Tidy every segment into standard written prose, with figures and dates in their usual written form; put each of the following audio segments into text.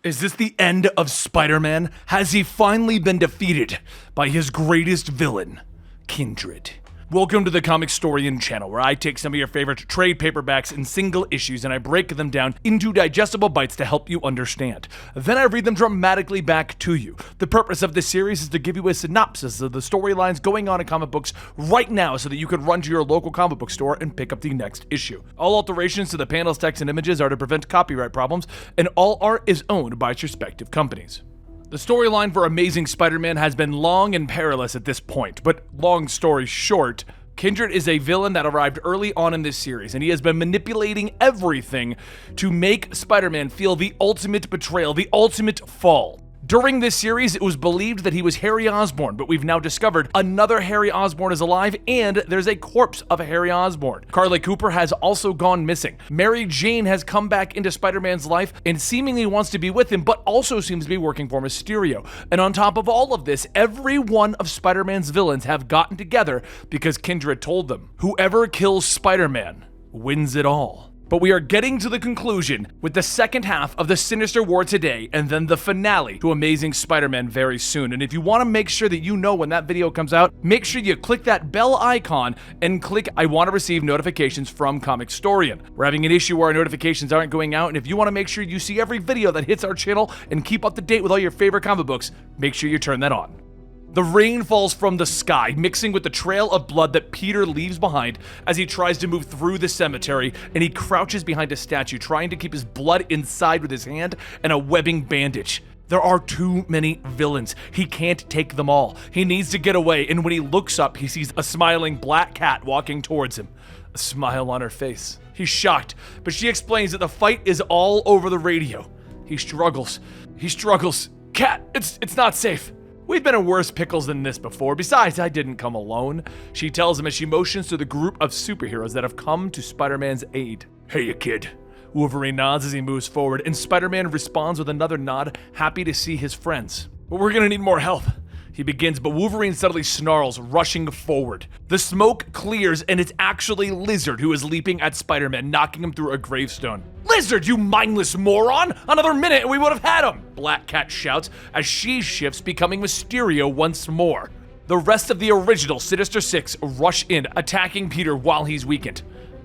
Is this the end of Spider-Man? Has he finally been defeated by his greatest villain, Kindred? Welcome to the Comicstorian channel, where I take some of your favorite trade paperbacks and single issues and I break them down into digestible bites to help you understand. Then I read them dramatically back to you. The purpose of this series is to give you a synopsis of the storylines going on in comic books right now so that you can run to your local comic book store and pick up the next issue. All alterations to the panels, text, and images are to prevent copyright problems, and all art is owned by its respective companies. The storyline for Amazing Spider-Man has been long and perilous at this point, but long story short, Kindred is a villain that arrived early on in this series, and he has been manipulating everything to make Spider-Man feel the ultimate betrayal, the ultimate fall. During this series, it was believed that he was Harry Osborn, but we've now discovered another Harry Osborn is alive, and there's a corpse of Harry Osborn. Carly Cooper has also gone missing. Mary Jane has come back into Spider-Man's life and seemingly wants to be with him, but also seems to be working for Mysterio. And on top of all of this, every one of Spider-Man's villains have gotten together because Kindred told them, whoever kills Spider-Man wins it all. But we are getting to the conclusion with the second half of the Sinister War today, and then the finale to Amazing Spider-Man very soon. And if you want to make sure that you know when that video comes out, make sure you click that bell icon and click I want to receive notifications from Comicstorian. We're having an issue where our notifications aren't going out, and if you want to make sure you see every video that hits our channel and keep up to date with all your favorite comic books, make sure you turn that on. The rain falls from the sky, mixing with the trail of blood that Peter leaves behind as he tries to move through the cemetery, and he crouches behind a statue, trying to keep his blood inside with his hand and a webbing bandage. There are too many villains. He can't take them all. He needs to get away, and when he looks up, he sees a smiling black cat walking towards him, a smile on her face. He's shocked, but she explains that the fight is all over the radio. He struggles. Cat, it's not safe. We've been in worse pickles than this before. Besides, I didn't come alone. She tells him as she motions to the group of superheroes that have come to Spider-Man's aid. Hey, you kid. Wolverine nods as he moves forward, and Spider-Man responds with another nod, happy to see his friends. But we're gonna need more help. He begins, but Wolverine suddenly snarls, rushing forward. The smoke clears, and it's actually Lizard who is leaping at Spider-Man, knocking him through a gravestone. Lizard, you mindless moron! Another minute and we would have had him! Black Cat shouts as she shifts, becoming Mysterio once more. The rest of the original Sinister Six rush in, attacking Peter while he's weakened.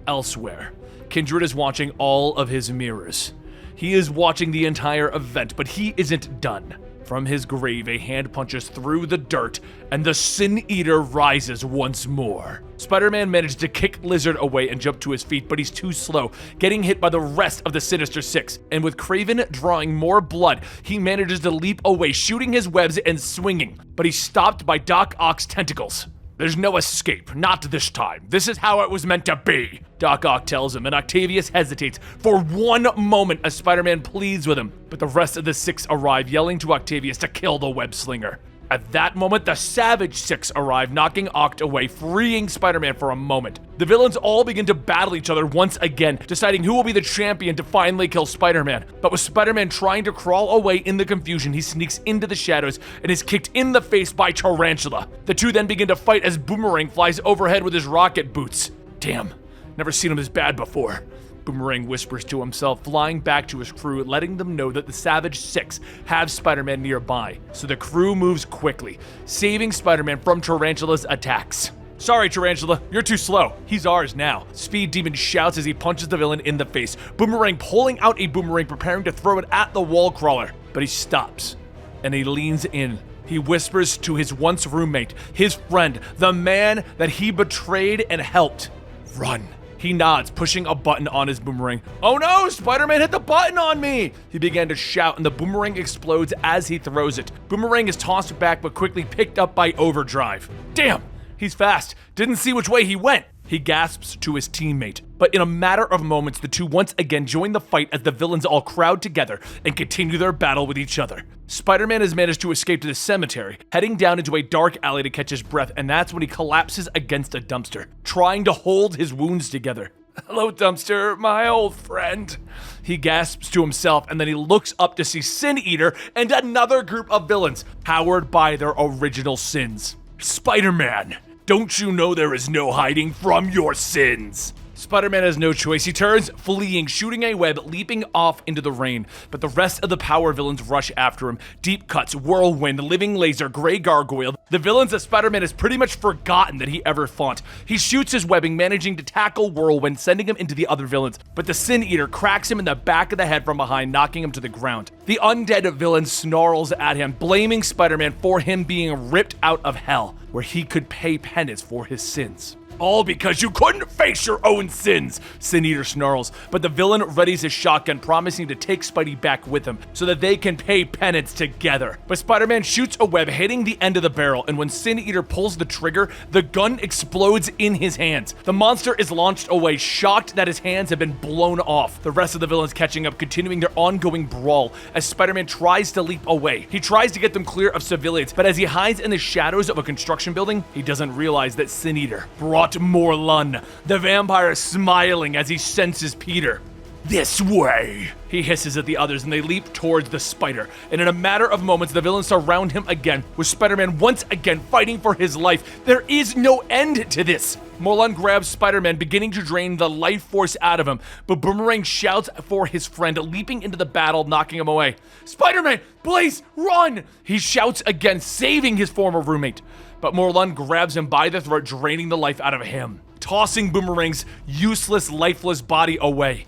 Elsewhere, Kindred is watching all of his mirrors. He is watching the entire event, but he isn't done. From his grave, a hand punches through the dirt, and the Sin Eater rises once more. Spider-Man managed to kick Lizard away and jump to his feet, but he's too slow, getting hit by the rest of the Sinister Six. And with Kraven drawing more blood, he manages to leap away, shooting his webs and swinging, but he's stopped by Doc Ock's tentacles. There's no escape, not this time. This is how it was meant to be, Doc Ock tells him, and Octavius hesitates for one moment as Spider-Man pleads with him, but the rest of the Six arrive, yelling to Octavius to kill the web slinger. At that moment, the Savage Six arrive, knocking Oct away, freeing Spider-Man for a moment. The villains all begin to battle each other once again, deciding who will be the champion to finally kill Spider-Man. But with Spider-Man trying to crawl away in the confusion, he sneaks into the shadows and is kicked in the face by Tarantula. The two then begin to fight as Boomerang flies overhead with his rocket boots. Damn, never seen him this bad before. Boomerang whispers to himself, flying back to his crew, letting them know that the Savage Six have Spider-Man nearby. So the crew moves quickly, saving Spider-Man from Tarantula's attacks. Sorry, Tarantula, you're too slow. He's ours now. Speed Demon shouts as he punches the villain in the face. Boomerang pulling out a boomerang, preparing to throw it at the wall crawler. But he stops, and he leans in. He whispers to his once roommate, his friend, the man that he betrayed and helped. Run. He nods, pushing a button on his boomerang. Oh no, Spider-Man hit the button on me! He began to shout, and the boomerang explodes as he throws it. Boomerang is tossed back, but quickly picked up by Overdrive. Damn, he's fast. Didn't see which way he went. He gasps to his teammate. But in a matter of moments, the two once again join the fight as the villains all crowd together and continue their battle with each other. Spider-Man has managed to escape to the cemetery, heading down into a dark alley to catch his breath, and that's when he collapses against a dumpster, trying to hold his wounds together. Hello, dumpster, my old friend. He gasps to himself, and then he looks up to see Sin Eater and another group of villains, powered by their original sins. Spider-Man, don't you know there is no hiding from your sins? Spider-Man has no choice. He turns, fleeing, shooting a web, leaping off into the rain. But the rest of the power villains rush after him. Deep cuts, whirlwind, living laser, gray gargoyle. The villains that Spider-Man has pretty much forgotten that he ever fought. He shoots his webbing, managing to tackle whirlwind, sending him into the other villains. But the Sin Eater cracks him in the back of the head from behind, knocking him to the ground. The undead villain snarls at him, blaming Spider-Man for him being ripped out of hell, where he could pay penance for his sins. All because you couldn't face your own sins, Sin Eater snarls, but the villain readies his shotgun, promising to take Spidey back with him so that they can pay penance together. But Spider-Man shoots a web, hitting the end of the barrel, and when Sin Eater pulls the trigger, the gun explodes in his hands. The monster is launched away, shocked that his hands have been blown off. The rest of the villains catching up, continuing their ongoing brawl as Spider-Man tries to leap away. He tries to get them clear of civilians, but as he hides in the shadows of a construction building, he doesn't realize that Sin Eater brought Morlun, the vampire smiling as he senses Peter. This way, he hisses at the others, and they leap towards the spider. And in a matter of moments, the villains surround him again, with Spider-Man once again fighting for his life. There is no end to this. Morlun grabs Spider-Man, beginning to drain the life force out of him, but Boomerang shouts for his friend, leaping into the battle, knocking him away. Spider-Man, please, run! He shouts again, saving his former roommate. But Morlun grabs him by the throat, draining the life out of him, tossing Boomerang's useless, lifeless body away.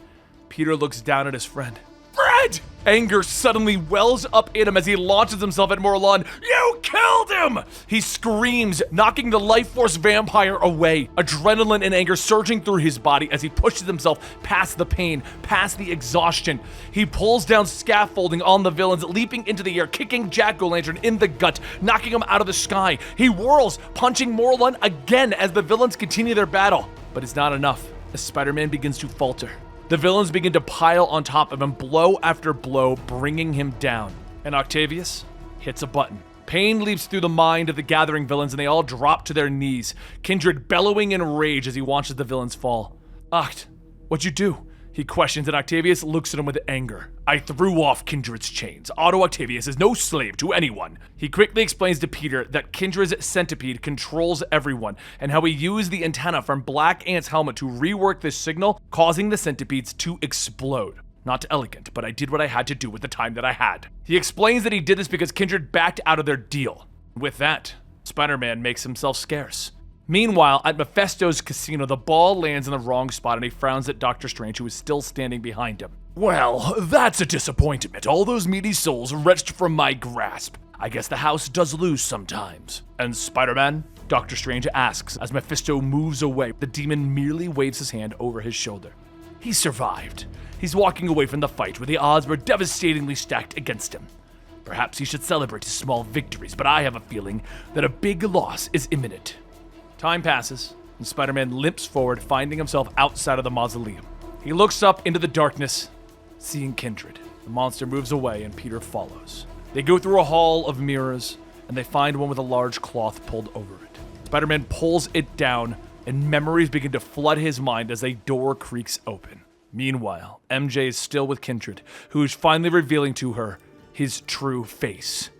Peter looks down at his friend. Fred! Anger suddenly wells up in him as he launches himself at Morlun. You killed him! He screams, knocking the life force vampire away. Adrenaline and anger surging through his body as he pushes himself past the pain, past the exhaustion. He pulls down scaffolding on the villains, leaping into the air, kicking Jack-O-Lantern in the gut, knocking him out of the sky. He whirls, punching Morlun again as the villains continue their battle. But it's not enough as Spider-Man begins to falter. The villains begin to pile on top of him, blow after blow, bringing him down. And Octavius hits a button. Pain leaps through the mind of the gathering villains, and they all drop to their knees, Kindred bellowing in rage as he watches the villains fall. Oct, what'd you do? He questions, and Octavius looks at him with anger. I threw off Kindred's chains. Otto Octavius is no slave to anyone. He quickly explains to Peter that Kindred's centipede controls everyone, and how he used the antenna from Black Ant's helmet to rework this signal, causing the centipedes to explode. Not elegant, but I did what I had to do with the time that I had. He explains that he did this because Kindred backed out of their deal. With that, Spider-Man makes himself scarce. Meanwhile, at Mephisto's casino, the ball lands in the wrong spot and he frowns at Doctor Strange, who is still standing behind him. Well, that's a disappointment. All those meaty souls wrenched from my grasp. I guess the house does lose sometimes. And Spider-Man? Doctor Strange asks as Mephisto moves away. The demon merely waves his hand over his shoulder. He survived. He's walking away from the fight where the odds were devastatingly stacked against him. Perhaps he should celebrate his small victories, but I have a feeling that a big loss is imminent. Time passes, and Spider-Man limps forward, finding himself outside of the mausoleum. He looks up into the darkness, seeing Kindred. The monster moves away, and Peter follows. They go through a hall of mirrors, and they find one with a large cloth pulled over it. Spider-Man pulls it down, and memories begin to flood his mind as a door creaks open. Meanwhile, MJ is still with Kindred, who is finally revealing to her his true face.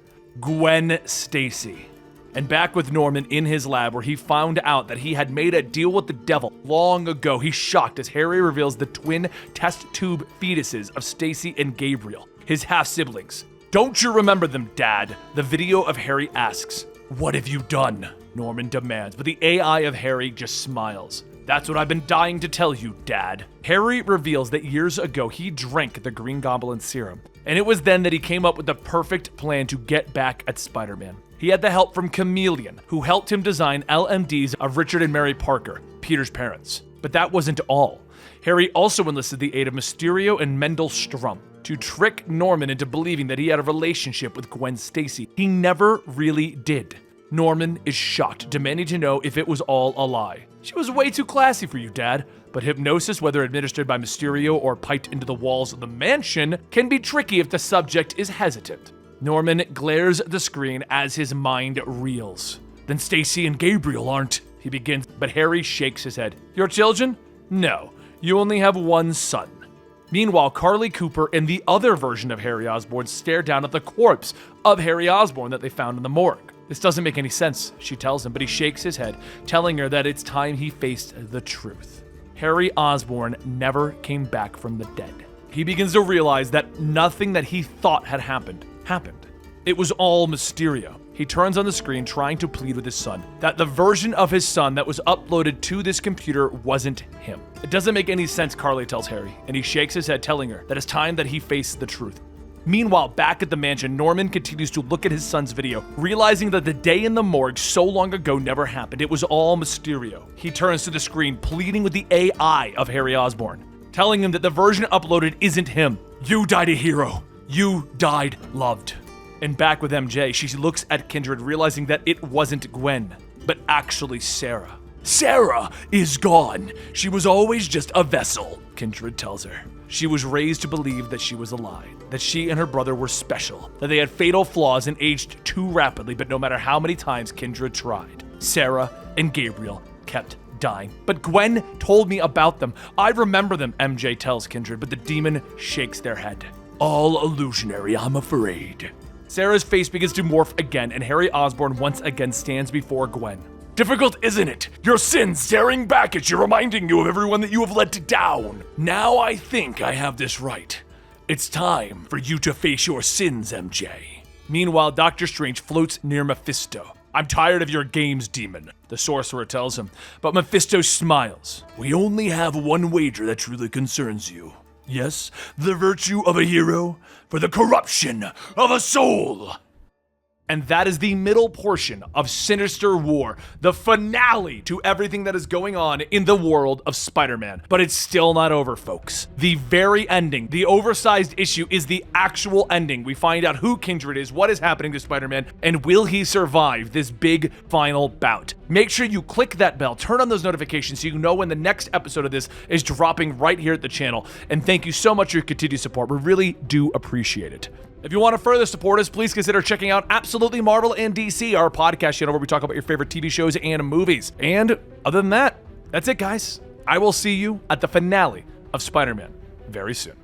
Gwen Stacy. And back with Norman in his lab, where he found out that he had made a deal with the devil long ago. He's shocked as Harry reveals the twin test tube fetuses of Stacy and Gabriel, his half-siblings. Don't you remember them, Dad? The video of Harry asks. What have you done? Norman demands, but the AI of Harry just smiles. That's what I've been dying to tell you, Dad. Harry reveals that years ago he drank the Green Goblin serum, and it was then that he came up with the perfect plan to get back at Spider-Man. He had the help from Chameleon, who helped him design LMDs of Richard and Mary Parker, Peter's parents. But that wasn't all. Harry also enlisted the aid of Mysterio and Mendel Sturm to trick Norman into believing that he had a relationship with Gwen Stacy. He never really did. Norman is shocked, demanding to know if it was all a lie. She was way too classy for you, Dad. But hypnosis, whether administered by Mysterio or piped into the walls of the mansion, can be tricky if the subject is hesitant. Norman glares at the screen as his mind reels. Then Stacy and Gabriel aren't, he begins, but Harry shakes his head. Your children? No, you only have one son. Meanwhile, Carly Cooper and the other version of Harry Osborn stare down at the corpse of Harry Osborn that they found in the morgue. This doesn't make any sense, she tells him, but he shakes his head, telling her that it's time he faced the truth. Harry Osborn never came back from the dead. He begins to realize that nothing that he thought had happened. It was all Mysterio. He turns on the screen trying to plead with his son that the version of his son that was uploaded to this computer wasn't him. It doesn't make any sense, Carly tells Harry, and he shakes his head, telling her that it's time that he faced the truth. Meanwhile, back at the mansion, Norman continues to look at his son's video, realizing that the day in the morgue so long ago never happened. It was all Mysterio. He turns to the screen, pleading with the AI of Harry Osborn, telling him that the version uploaded isn't him. You died a hero. You died loved. And back with MJ, she looks at Kindred, realizing that it wasn't Gwen, but actually Sarah. Sarah is gone. She was always just a vessel, Kindred tells her. She was raised to believe that she was alive, that she and her brother were special, that they had fatal flaws and aged too rapidly, but no matter how many times Kindred tried, Sarah and Gabriel kept dying. But Gwen told me about them. I remember them, MJ tells Kindred, but the demon shakes their head. All illusionary, I'm afraid. Sarah's face begins to morph again, and Harry Osborn once again stands before Gwen. Difficult, isn't it? Your sins staring back at you, reminding you of everyone that you have let down. Now I think I have this right. It's time for you to face your sins, MJ. Meanwhile, Doctor Strange floats near Mephisto. I'm tired of your games, demon, the sorcerer tells him, but Mephisto smiles. We only have one wager that truly concerns you. Yes, the virtue of a hero for the corruption of a soul. And that is the middle portion of Sinister War, the finale to everything that is going on in the world of Spider-Man. But it's still not over, folks. The very ending, the oversized issue, is the actual ending. We find out who Kindred is, what is happening to Spider-Man, and will he survive this big final bout. Make sure you click that bell, turn on those notifications so you know when the next episode of this is dropping right here at the channel. And thank you so much for your continued support. We really do appreciate it. If you want to further support us, please consider checking out Absolutely Marvel and DC, our podcast channel where we talk about your favorite TV shows and movies. And other than that, that's it, guys. I will see you at the finale of Spider-Man very soon.